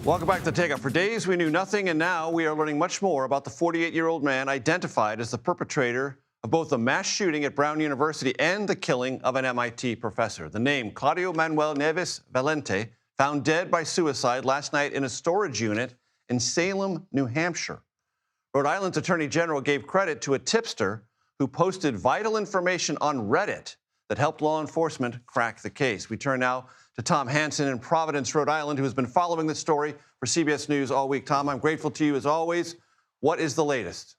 Welcome back to Take Up. For days, we knew nothing, and now we are learning much more about the 48-year-old man identified as the perpetrator of both the mass shooting at Brown University and the killing of an MIT professor. The name, Claudio Manuel Neves Valente, found dead by suicide last night in a storage unit in Salem, New Hampshire. Rhode Island's Attorney General gave credit to a tipster who posted vital information on Reddit that helped law enforcement crack the case. We turn now to Tom Hanson in Providence, Rhode Island, who has been following this story for CBS News all week. Tom, I'm grateful to you as always. What is the latest?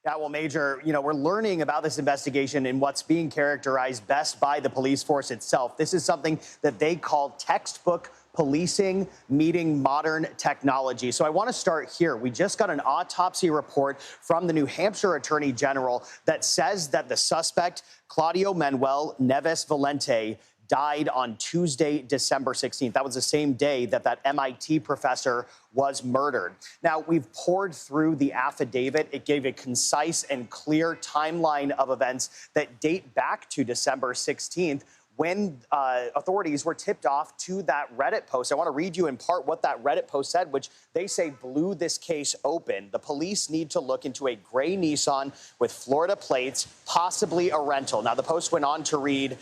Yeah, well, Major, we're learning about this investigation in what's being characterized best by the police force itself. This is something that they call textbook policing meeting modern technology. So I want to start here. We just got an autopsy report from the New Hampshire Attorney General that says that the suspect, Claudio Manuel Neves Valente, died on Tuesday, December 16th. That was the same day that MIT professor was murdered. Now, we've poured through the affidavit. It gave a concise and clear timeline of events that date back to December 16th, when authorities were tipped off to that Reddit post. I want to read you in part what that Reddit post said, which they say blew this case open. The police need to look into a gray Nissan with Florida plates, possibly a rental. Now, the post went on to read,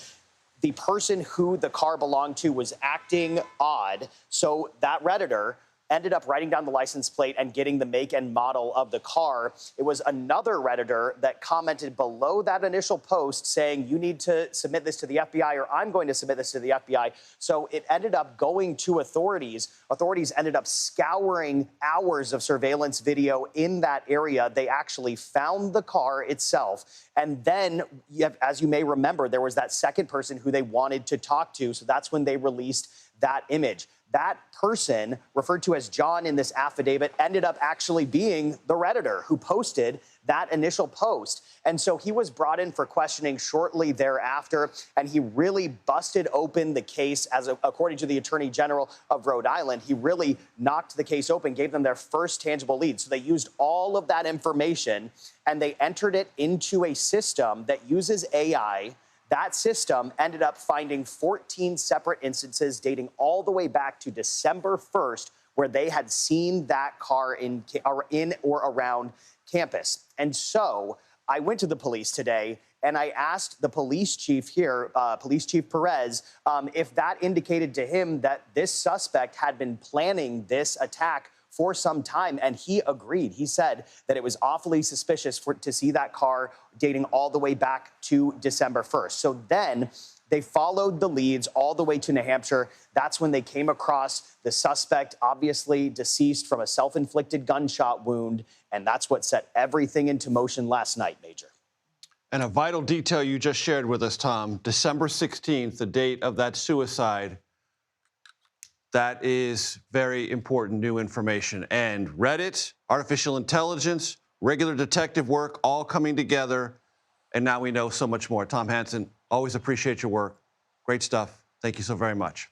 the person who the car belonged to was acting odd, so that Redditor ended up writing down the license plate and getting the make and model of the car. It was another Redditor that commented below that initial post saying, you need to submit this to the FBI, or I'm going to submit this to the FBI. So it ended up going to authorities. Authorities ended up scouring hours of surveillance video in that area. They actually found the car itself. And then, as you may remember, there was that second person who they wanted to talk to. So that's when they released that image. That person, referred to as John in this affidavit, ended up actually being the Redditor who posted that initial post. And so he was brought in for questioning shortly thereafter, and he really busted open the case, according to the Attorney General of Rhode Island. He really knocked the case open, gave them their first tangible lead. So they used all of that information, and they entered it into a system that uses AI. That system ended up finding 14 separate instances dating all the way back to December 1st, where they had seen that car in or around campus. And so I went to the police today and I asked the police chief here, Police Chief Perez, if that indicated to him that this suspect had been planning this attack for some time, and he agreed. He said that it was awfully suspicious to see that car dating all the way back to December 1st. So then they followed the leads all the way to New Hampshire. That's when they came across the suspect, obviously deceased from a self-inflicted gunshot wound, and that's what set everything into motion last night, Major. And a vital detail you just shared with us, Tom, December 16th, the date of that suicide. That is very important new information. And Reddit, artificial intelligence, regular detective work, all coming together. And now we know so much more. Tom Hanson, always appreciate your work. Great stuff. Thank you so very much.